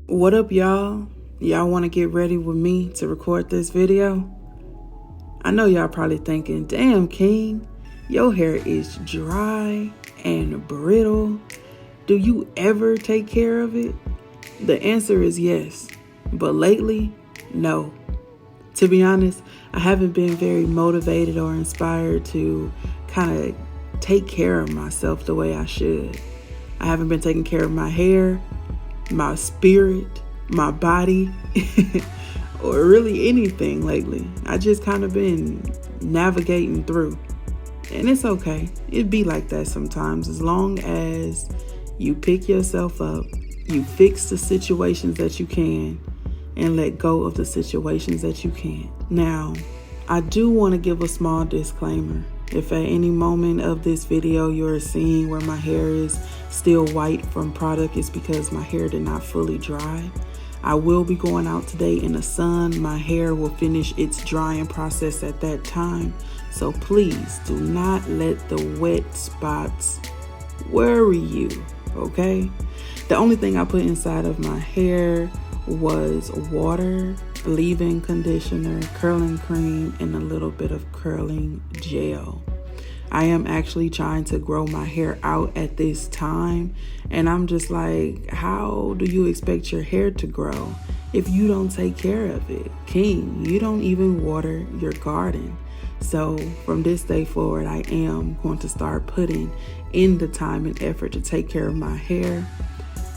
What up, y'all? Y'all want to get ready with me to record this video? I know y'all probably thinking, damn, King, your hair is dry and brittle. Do you ever take care of it? The answer is yes, but lately, no. To be honest, I haven't been very motivated or inspired to kind of take care of myself the way I should. I haven't been taking care of my hair, my spirit, my body, or really anything lately. I just kind of been navigating through. And it's okay. It be like that sometimes, as long as you pick yourself up, you fix the situations that you can, and let go of the situations that you can't. Now, I do want to give a small disclaimer. If at any moment of this video you're seeing where my hair is still white from product, it's because my hair did not fully dry. I will be going out today in the sun. My hair will finish its drying process at that time. So please do not let the wet spots worry you, okay? The only thing I put inside of my hair was water, leave-in conditioner, curling cream, and a little bit of curling gel. I am actually trying to grow my hair out at this time, and I'm just like, how do you expect your hair to grow if you don't take care of it? King, you don't even water your garden. So from this day forward, I am going to start putting in the time and effort to take care of my hair,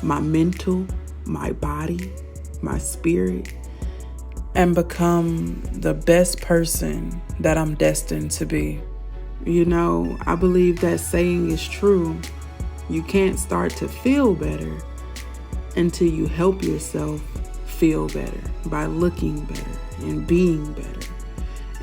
my mental, my body, my spirit, and become the best person that I'm destined to be. You know, I believe that saying is true. You can't start to feel better until you help yourself feel better by looking better and being better.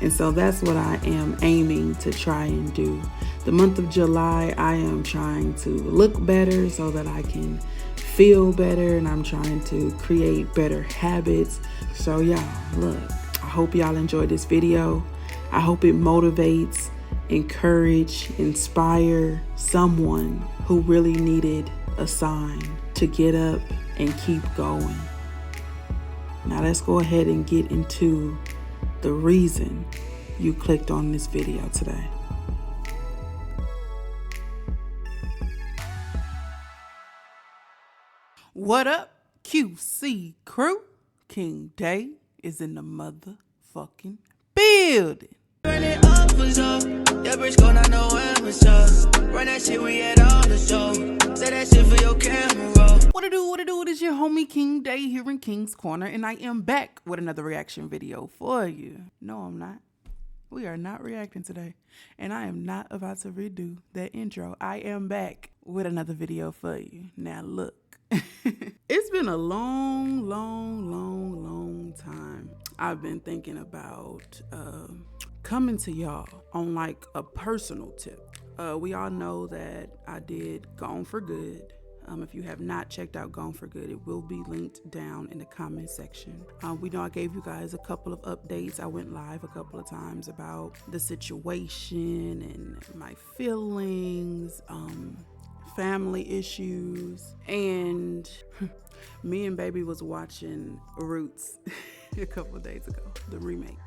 And so that's what I am aiming to try and do. The month of July, I am trying to look better so that I can feel better, and I'm trying to create better habits. So y'all, look, I hope y'all enjoyed this video. I hope it motivates, encourage, inspire someone who really needed a sign to get up and keep going. Now let's go ahead and get into the reason you clicked on this video today. What up, QC crew? King Day is in the motherfucking building. Run it up for so. Your bitch gon' not know when we so. Run that shit, we at all the show. Say that shit for your camera roll. What it do? It is your homie King Day here in King's Corner, and I am back with another reaction video for you. No, I'm not. We are not reacting today, and I am not about to redo that intro. I am back with another video for you. Now look. It's been a long time. I've been thinking about coming to y'all on like a personal tip. We all know that I did Gone for Good. If you have not checked out Gone for Good, it will be linked down in the comment section. We know I gave you guys a couple of updates. I went live a couple of times about the situation and my feelings, family issues, and me and baby was watching Roots a couple of days ago, the remake.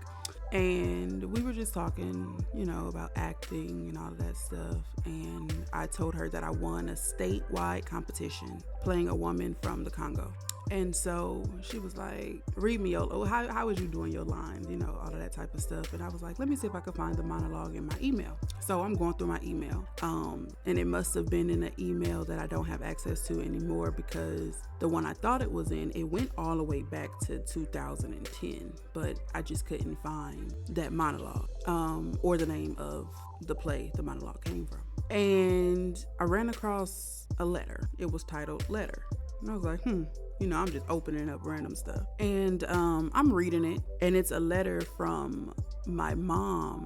And we were just talking, you know, about acting and all of that stuff. And I told her that I won a statewide competition playing a woman from the Congo. And so she was like, read me your, how was you doing your lines, you know, all of that type of stuff. And I was like, let me see if I can find the monologue in my email. So I'm going through my email. And it must have been in an email that I don't have access to anymore, because the one I thought it was in, it went all the way back to 2010, but I just couldn't find that monologue, or the name of the play the monologue came from. And I ran across a letter. It was titled Letter. And I was like, you know, I'm just opening up random stuff. And I'm reading it, and it's a letter from my mom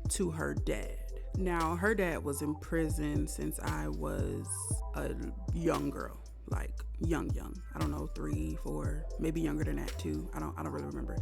to her dad. Now, her dad was in prison since I was a young girl, like young. I don't know, 3, 4, maybe younger than that too. I don't really remember.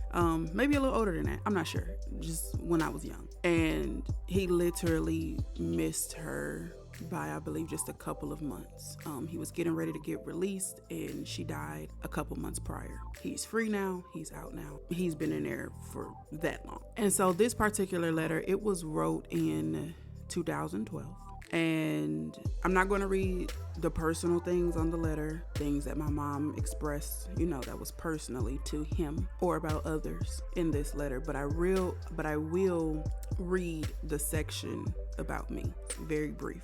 Maybe a little older than that. I'm not sure. Just when I was young. And he literally missed her by, I believe, just a couple of months. He was getting ready to get released and she died a couple months prior. He's free now. He's out now. He's been in there for that long. And so this particular letter, it was wrote in 2012. And I'm not going to read the personal things on the letter, things that my mom expressed, that was personally to him or about others in this letter. But I will read the section about me. It's very brief.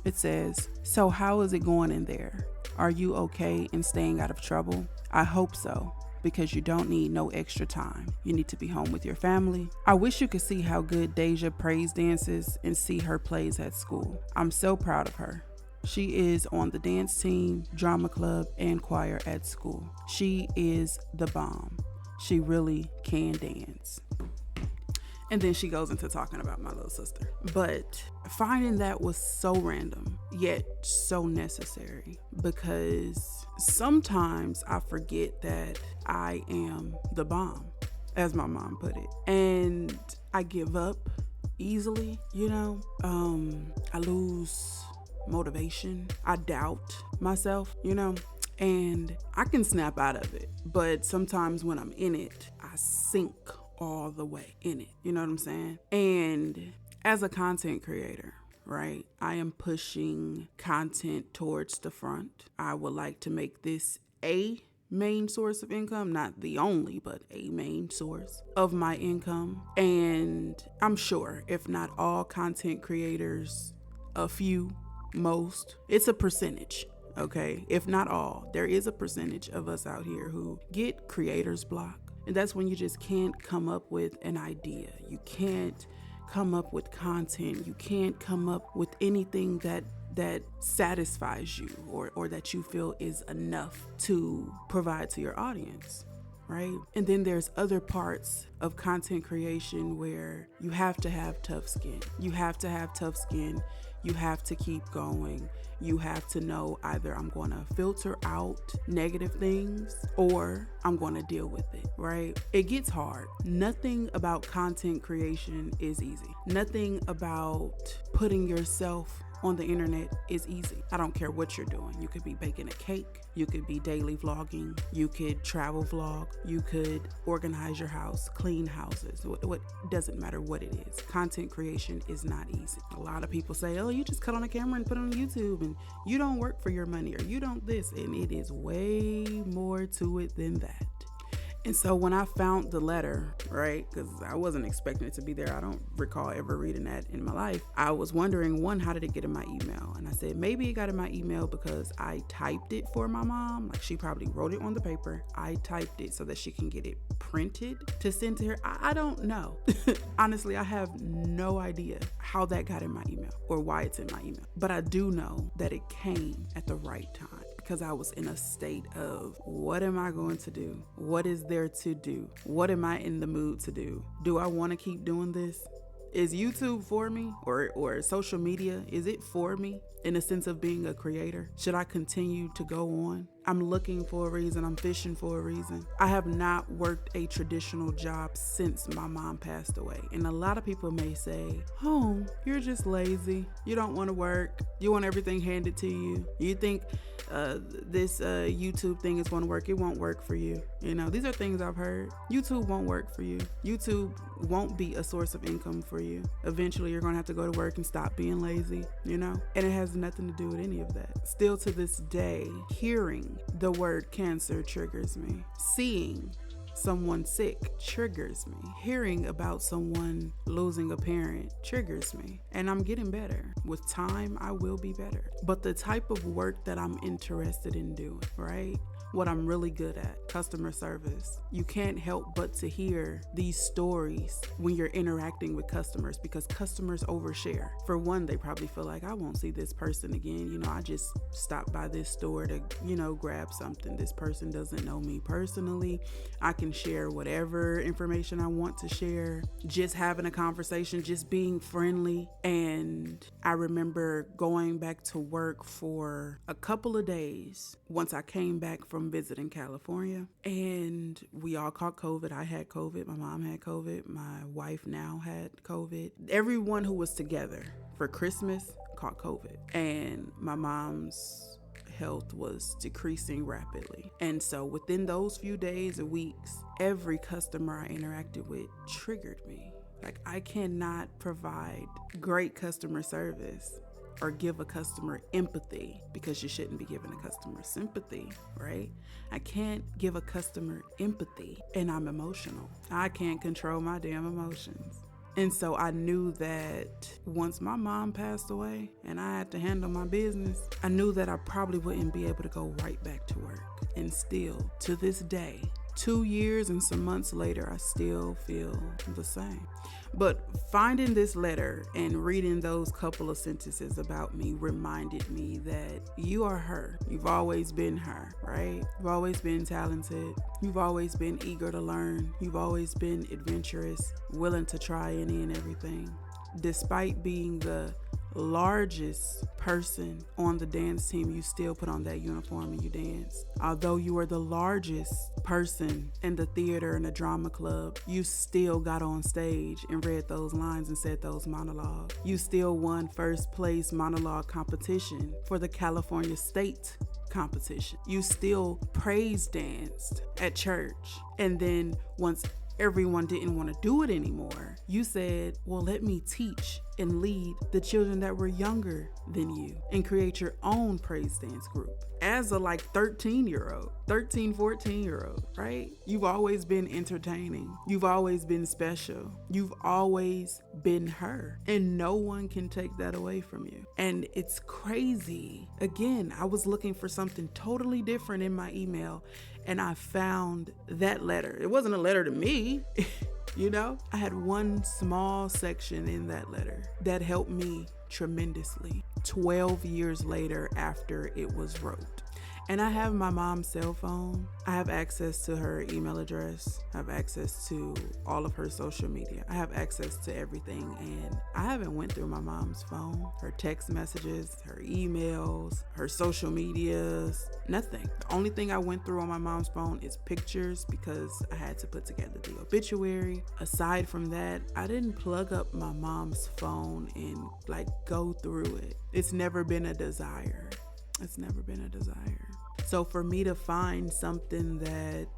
It says, "So how is it going in there? Are you okay and staying out of trouble? I hope so, because you don't need no extra time. You need to be home with your family. I wish you could see how good Deja praise dances and see her plays at school. I'm so proud of her. She is on the dance team, drama club, and choir at school. She is the bomb. She really can dance." And then she goes into talking about my little sister. But finding that was so random, yet so necessary, because sometimes I forget that I am the bomb, as my mom put it. And I give up easily, I lose motivation. I doubt myself, and I can snap out of it. But sometimes when I'm in it, I sink all the way in it. You know what I'm saying? And as a content creator, right, I am pushing content towards the front. I would like to make this a main source of income, not the only, but a main source of my income. And I'm sure if not all content creators, a few, most, it's a percentage. Okay, if not all, there is a percentage of us out here who get creator's block. And that's when you just can't come up with an idea. You can't come up with content. You can't come up with anything that satisfies you or that you feel is enough to provide to your audience, right? And then there's other parts of content creation where you have to have tough skin. You have to have tough skin. You have to keep going. You have to know either I'm going to filter out negative things or I'm going to deal with it, right? It gets hard. Nothing about content creation is easy. Nothing about putting yourself on the internet is easy. I don't care what you're doing. You could be baking a cake. You could be daily vlogging. You could travel vlog. You could organize your house, clean houses. What doesn't matter what it is. Content creation is not easy. A lot of people say, "Oh, you just cut on a camera and put it on YouTube and you don't work for your money or you don't this." And it is way more to it than that. And so when I found the letter, right, because I wasn't expecting it to be there. I don't recall ever reading that in my life. I was wondering, one, how did it get in my email? And I said, maybe it got in my email because I typed it for my mom. Like she probably wrote it on the paper. I typed it so that she can get it printed to send to her. I don't know. Honestly, I have no idea how that got in my email or why it's in my email. But I do know that it came at the right time, because I was in a state of, what am I going to do? What is there to do? What am I in the mood to do? Do I want to keep doing this? Is YouTube for me or social media? Is it for me in the sense of being a creator? Should I continue to go on? I'm looking for a reason. I'm fishing for a reason. I have not worked a traditional job since my mom passed away. And a lot of people may say, "Oh, you're just lazy. You don't want to work. You want everything handed to you. You think this YouTube thing is going to work. It won't work for you." These are things I've heard. YouTube won't work for you. YouTube won't be a source of income for you. Eventually, you're going to have to go to work and stop being lazy, And it has nothing to do with any of that. Still to this day, hearing the word cancer triggers me. Seeing someone sick triggers me. Hearing about someone losing a parent triggers me. And I'm getting better. With time, I will be better. But the type of work that I'm interested in doing, right? What I'm really good at, customer service. You can't help but to hear these stories when you're interacting with customers, because customers overshare. For one, they probably feel like, I won't see this person again. I just stopped by this store to, grab something. This person doesn't know me personally. I can share whatever information I want to share. Just having a conversation, just being friendly. And I remember going back to work for a couple of days once I came back from visiting California, and we all caught COVID. I had COVID. My mom had COVID. My wife now had COVID. Everyone who was together for Christmas caught COVID, and my mom's health was decreasing rapidly. And so within those few days or weeks, every customer I interacted with triggered me. Like, I cannot provide great customer service or give a customer empathy, because you shouldn't be giving a customer sympathy, right? I can't give a customer empathy and I'm emotional. I can't control my damn emotions. And so I knew that once my mom passed away and I had to handle my business, I knew that I probably wouldn't be able to go right back to work. And still, to this day, 2 years and some months later, I still feel the same. But finding this letter and reading those couple of sentences about me reminded me that you are her. You've always been her, right? You've always been talented. You've always been eager to learn. You've always been adventurous, willing to try any and everything. Despite being the largest person on the dance team, you still put on that uniform and you dance. Although you were the largest person in the theater and the drama club, you still got on stage and read those lines and said those monologues. You still won first place monologue competition for the California State competition. You still praise danced at church. And then once everyone didn't want to do it anymore, you said, well, let me teach and lead the children that were younger than you and create your own praise dance group. As a 13, 14-year-old, right? You've always been entertaining. You've always been special. You've always been her. And no one can take that away from you. And it's crazy. Again, I was looking for something totally different in my email and I found that letter. It wasn't a letter to me. You know, I had one small section in that letter that helped me tremendously 12 years later after it was wrote. And I have my mom's cell phone. I have access to her email address. I have access to all of her social media. I have access to everything. And I haven't went through my mom's phone, her text messages, her emails, her social medias, nothing. The only thing I went through on my mom's phone is pictures because I had to put together the obituary. Aside from that, I didn't plug up my mom's phone and go through it. It's never been a desire. It's never been a desire. So for me to find something that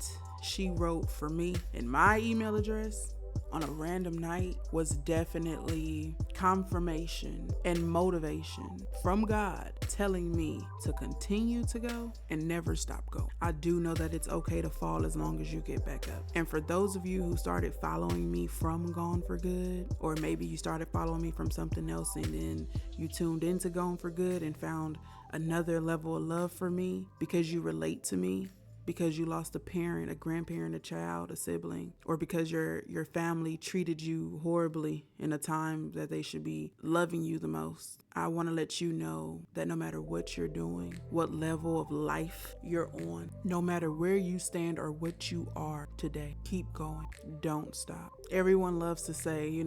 she wrote for me in my email address on a random night was definitely confirmation and motivation from God telling me to continue to go and never stop going. I do know that it's okay to fall as long as you get back up. And for those of you who started following me from Gone for Good, or maybe you started following me from something else and then you tuned into Gone for Good and found another level of love for me because you relate to me, because you lost a parent, a grandparent, a child, a sibling, or because your family treated you horribly in a time that they should be loving you the most. I want to let you know that no matter what you're doing, what level of life you're on, no matter where you stand or what you are today, keep going. Don't stop. Everyone loves to say,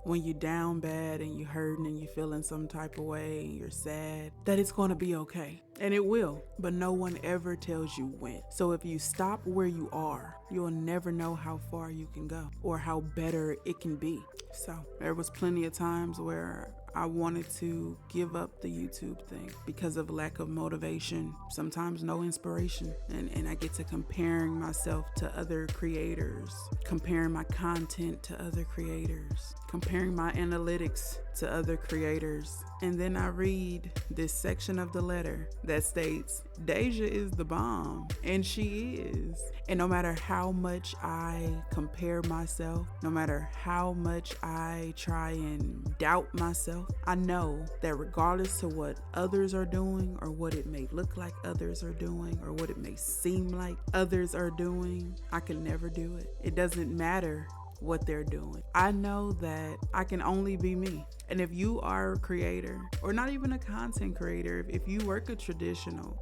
when you're down bad and you're hurting and you're feeling some type of way and you're sad, that it's going to be okay. And it will, but no one ever tells you when. So if you stop where you are, you'll never know how far you can go or how better it can be. So there was plenty of times where I wanted to give up the YouTube thing because of lack of motivation, sometimes no inspiration. And I get to comparing myself to other creators, comparing my content to other creators, comparing my analytics to other creators. And then I read this section of the letter that states, Deja is the bomb, and she is. And no matter how much I compare myself, no matter how much I try and doubt myself, I know that regardless to what others are doing or what it may look like others are doing or what it may seem like others are doing, I can never do it. It doesn't matter what they're doing. I know that I can only be me. And if you are a creator or not even a content creator, if you work a traditional,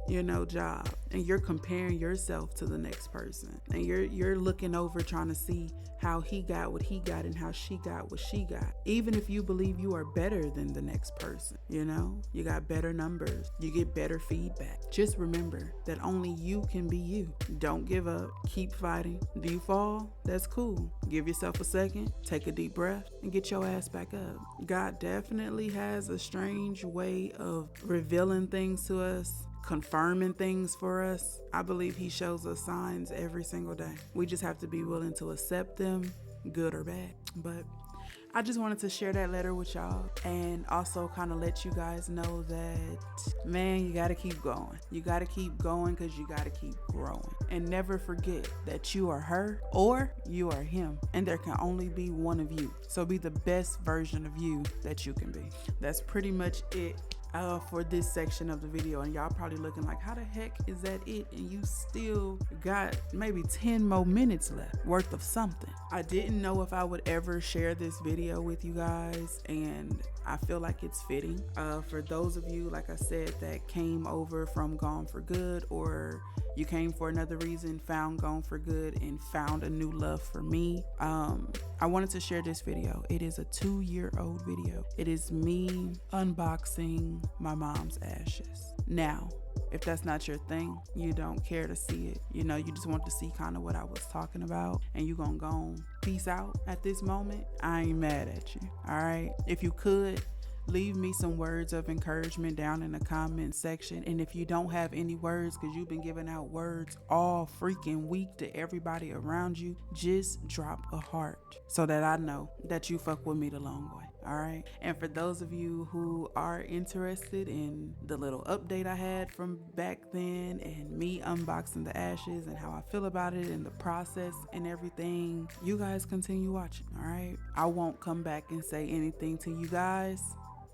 job and you're comparing yourself to the next person and you're looking over trying to see how he got what he got and how she got what she got, even if you believe you are better than the next person, you got better numbers, you get better feedback. Just remember that only you can be you. Don't give up. Keep fighting. Do you fall? That's cool. Give yourself a second, take a deep breath, and get your ass back up. God God definitely has a strange way of revealing things to us, confirming things for us. I believe he shows us signs every single day. We just have to be willing to accept them, good or bad. But I just wanted to share that letter with y'all and also kind of let you guys know that, man, you got to keep going. You got to keep going because you got to keep growing. And never forget that you are her or you are him. And there can only be one of you. So be the best version of you that you can be. That's pretty much it for this section of the video. And y'all probably looking like, how the heck is that it? And you still got maybe 10 more minutes left worth of something. I didn't know if I would ever share this video with you guys, and I feel like it's fitting. For those of you, like I said, that came over from Gone for Good, or you came for another reason, found Gone for Good, and found a new love for me, I wanted to share this video. It is a 2-year-old video. It is me unboxing my mom's ashes. Now, if that's not your thing, you don't care to see it, you know, you just want to see kind of what I was talking about, and you gonna go peace out at this moment, I ain't mad at you. All right, if you could leave me some words of encouragement down in the comment section. And if you don't have any words, because you've been giving out words all freaking week to everybody around you, just drop a heart so that I know that you fuck with me the long way. All right. And for those of you who are interested in the little update I had from back then and me unboxing the ashes and how I feel about it and the process and everything, you guys continue watching. All right. I won't come back and say anything to you guys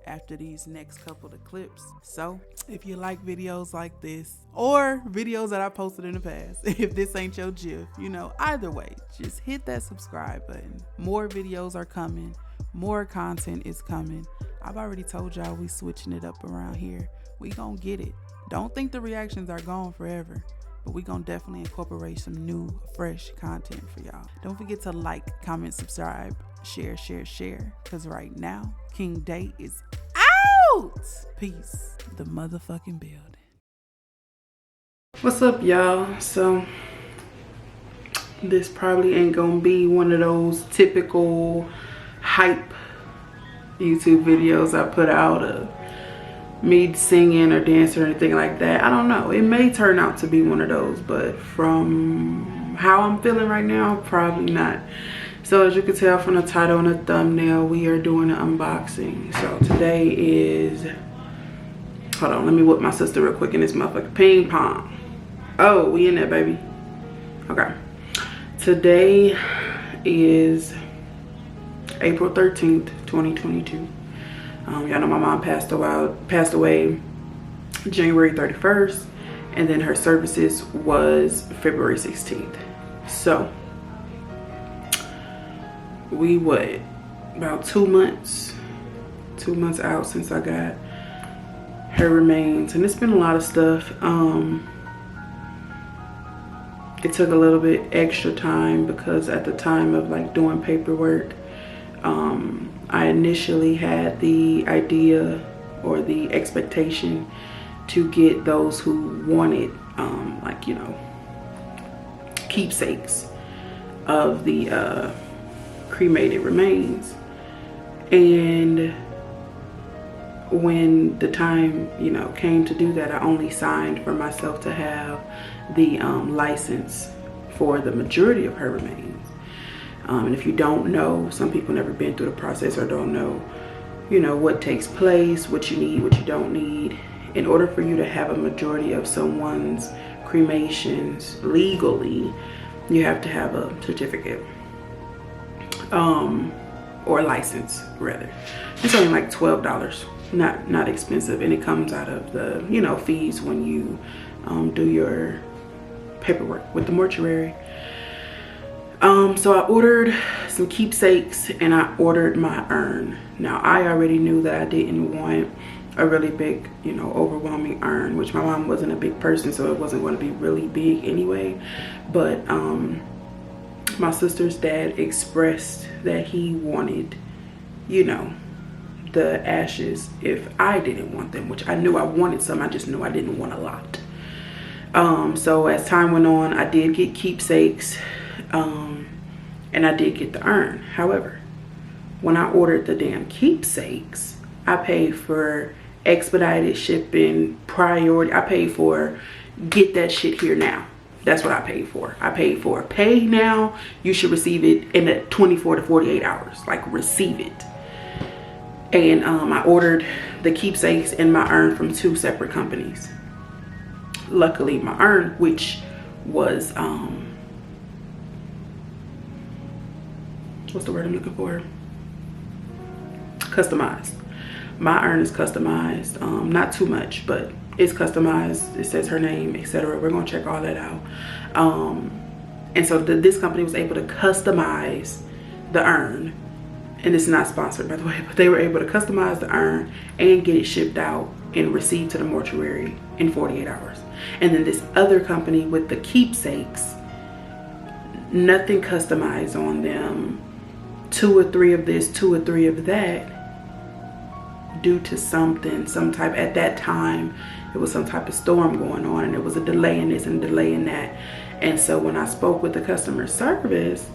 after these next couple of clips. So if you like videos like this or videos that I posted in the past, if this ain't your GIF, you know, either way, just hit that subscribe button. More videos are coming. More content is coming. I've already told y'all we switching it up around here. We gonna get it. Don't think the reactions are gone forever, but we gonna definitely incorporate some new, fresh content for y'all. Don't forget to like, comment, subscribe, share, because right now, King Day is out. Peace. The motherfucking building. What's up, y'all? So this probably ain't gonna be one of those typical hype YouTube videos I put out of me singing or dancing or anything like that. I don't know. It may turn out to be one of those, but from how I'm feeling right now, probably not. So as you can tell from the title and the thumbnail, we are doing an unboxing. So today is, hold on, let me whip my sister real quick in this motherfucker. Ping pong. Oh, we in there, baby. Okay. Today is April 13th, 2022. Y'all know my mom passed away January 31st, and then her services was February 16th. So we about 2 months out since I got her remains, and it's been a lot of stuff. It took a little bit extra time because at the time of like doing paperwork, I initially had the idea or the expectation to get those who wanted like, you know, keepsakes of the cremated remains. And when the time, you know, came to do that, I only signed for myself to have the license for the majority of her remains. And if you don't know, some people never been through the process or don't know, you know, what takes place, what you need, what you don't need. In order for you to have a majority of someone's cremations legally, you have to have a certificate. Or license rather. It's only like $12, not expensive, and it comes out of the, you know, fees when you do your paperwork with the mortuary. So I ordered some keepsakes and I ordered my urn. Now I already knew that I didn't want a really big, you know, overwhelming urn, which my mom wasn't a big person, so it wasn't going to be really big anyway. But my sister's dad expressed that he wanted, you know, the ashes if I didn't want them, which I knew I wanted some, I just knew I didn't want a lot. So as time went on, I did get keepsakes, and I did get the urn. However, when I ordered the damn keepsakes, I paid for expedited shipping, priority. I paid for get that shit here now. That's what I paid for. I paid for pay now. You should receive it in 24 to 48 hours. Like, receive it. And I ordered the keepsakes and my urn from 2 separate companies. Luckily, my urn, which was what's the word I'm looking for? Customized. My urn is customized, not too much, but it's customized. It says her name, etc. We're gonna check all that out. And so this company was able to customize the urn, and it's not sponsored, by the way, but they were able to customize the urn and get it shipped out and received to the mortuary in 48 hours. And then this other company with the keepsakes, nothing customized on them. 2 or 3 of this, 2 or 3 of that, due to something, some type, at that time, it was some type of storm going on, and there was a delay in this and a delay in that. And so when I spoke with the customer service,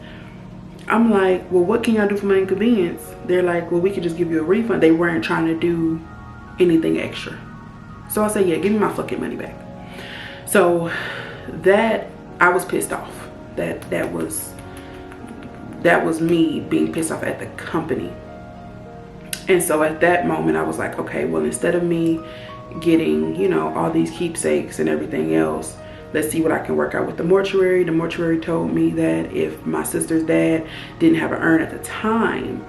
I'm like, well, what can y'all do for my inconvenience? They're like, well, we could just give you a refund. They weren't trying to do anything extra. So I said, yeah, give me my fucking money back. So that, I was pissed off. That was me being pissed off at the company. And so at that moment, I was like, okay, well, instead of me getting, you know, all these keepsakes and everything else, let's see what I can work out with the mortuary. The mortuary told me that if my sister's dad didn't have an urn at the time,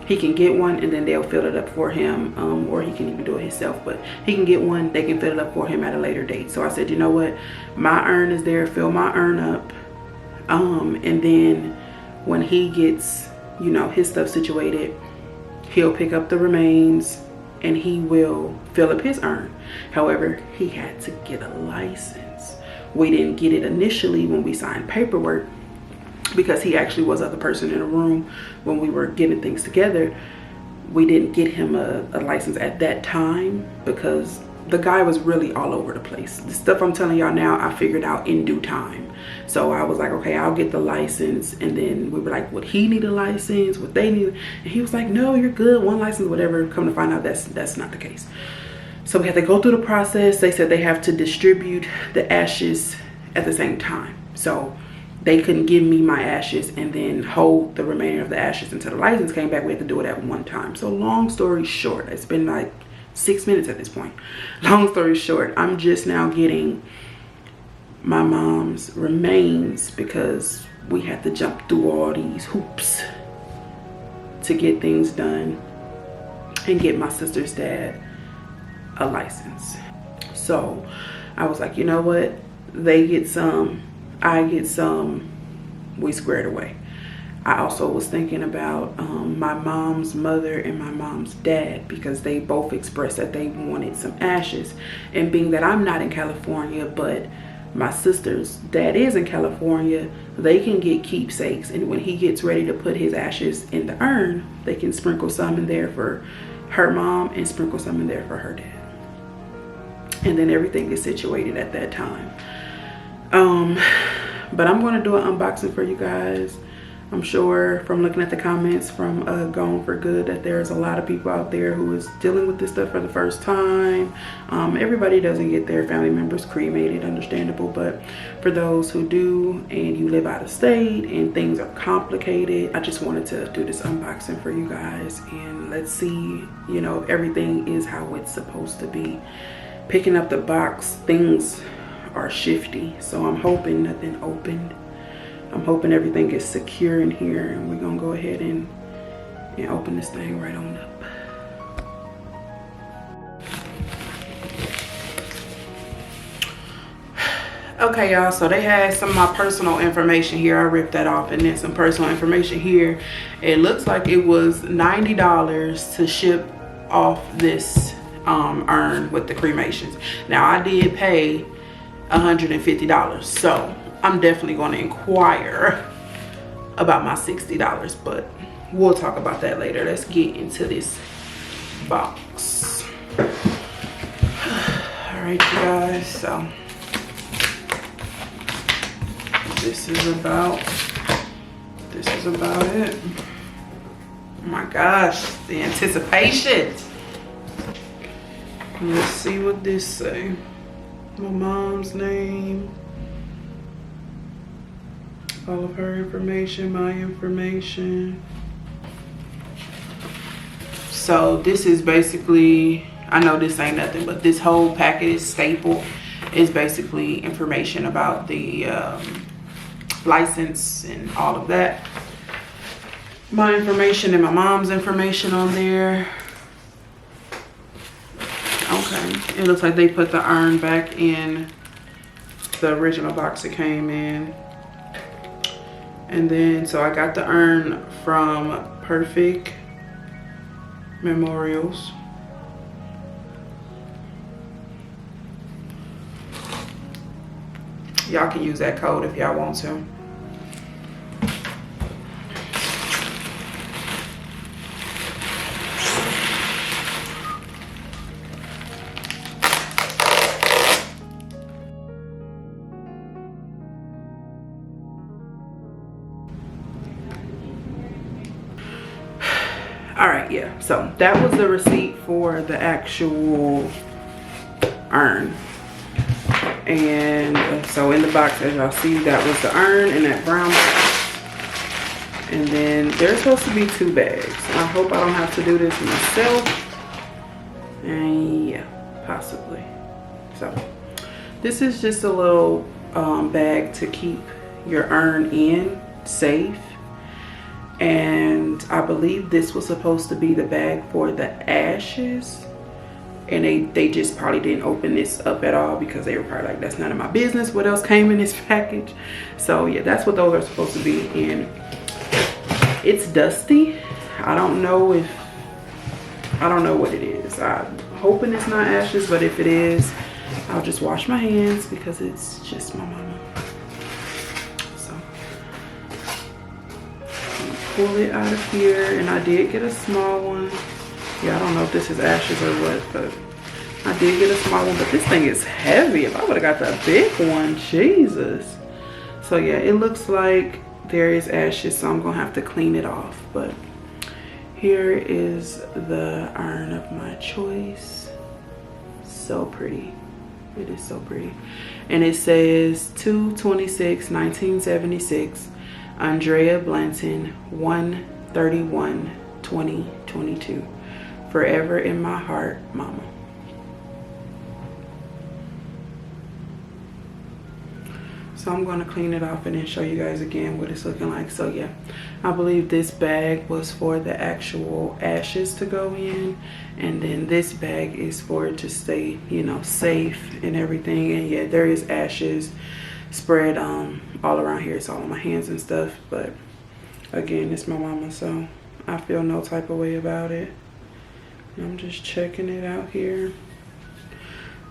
he can get one and then they'll fill it up for him, or he can even do it himself, but he can get one, they can fill it up for him at a later date. So I said, you know what, my urn is there, fill my urn up, and then when he gets, you know, his stuff situated, he'll pick up the remains and he will fill up his urn. However, he had to get a license. We didn't get it initially when we signed paperwork, because he actually was the other person in the room when we were getting things together. We didn't get him a license at that time because the guy was really all over the place. The stuff I'm telling y'all now, I figured out in due time. So I was like, okay, I'll get the license. And then we were like, would he need a license? Would they need? And he was like, no, you're good. One license, whatever. Come to find out, that's not the case. So we had to go through the process. They said they have to distribute the ashes at the same time. So they couldn't give me my ashes and then hold the remainder of the ashes until the license came back. We had to do it at one time. So long story short, it's been like 6 minutes at this point. Long story short, I'm just now getting my mom's remains because we had to jump through all these hoops to get things done and get my sister's dad a license. So I was like, you know what? They get some, I get some, we squared away. I also was thinking about my mom's mother and my mom's dad, because they both expressed that they wanted some ashes. And being that I'm not in California, but my sister's dad is in California, they can get keepsakes. And when he gets ready to put his ashes in the urn, they can sprinkle some in there for her mom and sprinkle some in there for her dad. And then everything is situated at that time. But I'm going to do an unboxing for you guys. I'm sure from looking at the comments from Gone for Good that there's a lot of people out there who is dealing with this stuff for the first time. Everybody doesn't get their family members cremated, understandable, but for those who do and you live out of state and things are complicated, I just wanted to do this unboxing for you guys, and let's see, you know, everything is how it's supposed to be. Picking up the box, things are shifty, so I'm hoping nothing opened. I'm hoping everything is secure in here, and we're gonna go ahead and open this thing right on up. Okay, y'all, so they had some of my personal information here. I ripped that off, and then some personal information here. It looks like it was $90 to ship off this urn with the cremations. Now I did pay $150, so I'm definitely going to inquire about my $60, but we'll talk about that later. Let's get into this box. All right, you guys, so this is about it. Oh my gosh, the anticipation. Let's see what this say. My mom's name, all of her information, my information. So this is basically, I know this ain't nothing, but this whole package staple is basically information about the license and all of that. My information and my mom's information on there. Okay, it looks like they put the urn back in the original box it came in. And then, so I got the urn from Perfect Memorials. Y'all can use that code if y'all want to. All right, yeah, so that was the receipt for the actual urn. And so in the box, as y'all see, that was the urn in that brown box. And then there's supposed to be 2 bags. I hope I don't have to do this myself. And yeah, possibly. So this is just a little bag to keep your urn in safe. And I believe this was supposed to be the bag for the ashes. And they just probably didn't open this up at all because they were probably like, that's none of my business what else came in this package. So yeah, that's what those are supposed to be in. It's dusty. I don't know what it is. I'm hoping it's not ashes, but if it is, I'll just wash my hands because it's just my mama. So pull it out of here, and I did get a small one. Yeah, I don't know if this is ashes or what, but I did get a small one. But this thing is heavy. If I would have got the big one, Jesus. So yeah, it looks like there is ashes, so I'm gonna have to clean it off. But here is the urn of my choice. So pretty. It is so pretty. And it says 2/26/1976, Andrea Blanton, 1/31/2022. Forever in my heart, mama. So I'm going to clean it off and then show you guys again what it's looking like. So yeah, I believe this bag was for the actual ashes to go in, and then this bag is for it to stay, you know, safe and everything. And yeah, there is ashes spread all around here. It's all on my hands and stuff, but again, it's my mama, so I feel no type of way about it. I'm just checking it out here.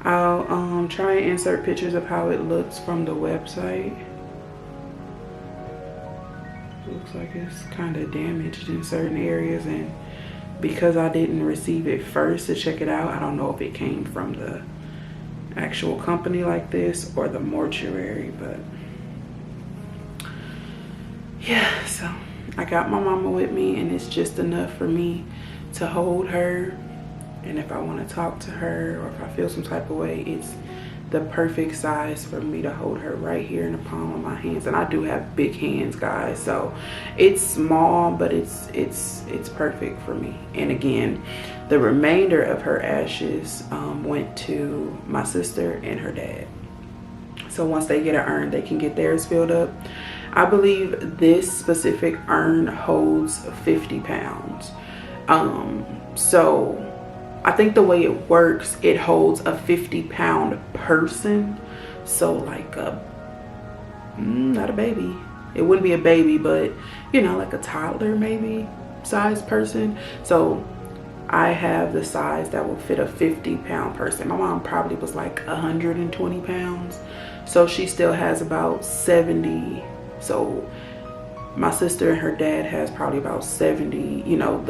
I'll try and insert pictures of how it looks from the website. Looks like it's kind of damaged in certain areas, and because I didn't receive it first to check it out, I don't know if it came from the actual company like this or the mortuary, but yeah, so I got my mama with me, and it's just enough for me to hold her. And if I want to talk to her, or if I feel some type of way, it's the perfect size for me to hold her right here in the palm of my hands. And I do have big hands, guys, so it's small, but it's perfect for me. And again, the remainder of her ashes went to my sister and her dad. So once they get an urn, they can get theirs filled up. I believe this specific urn holds 50 pounds. So I think the way it works, it holds a 50-pound person. So like not a baby. It wouldn't be a baby, but you know, like a toddler maybe size person. So I have the size that will fit a 50-pound person. My mom probably was like 120 pounds. So she still has about 70. So my sister and her dad has probably about 70, you know,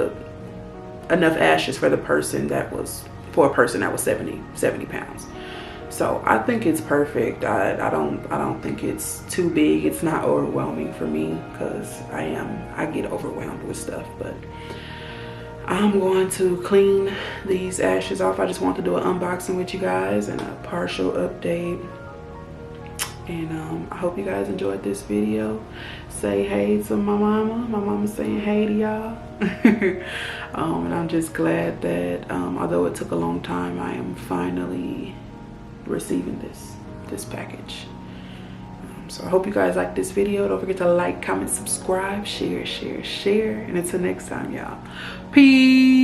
enough ashes for the person that was, for a person that was 70 pounds. So I think it's perfect. I don't think it's too big. It's not overwhelming for me, because I get overwhelmed with stuff. But I'm going to clean these ashes off. I just want to do an unboxing with you guys and a partial update. And I hope you guys enjoyed this video. Say hey to my mama. My mama's saying hey to y'all. And I'm just glad that although it took a long time, I am finally receiving this package. So I hope you guys like this video. Don't forget to like, comment, subscribe, share. And until next time, y'all. Peace.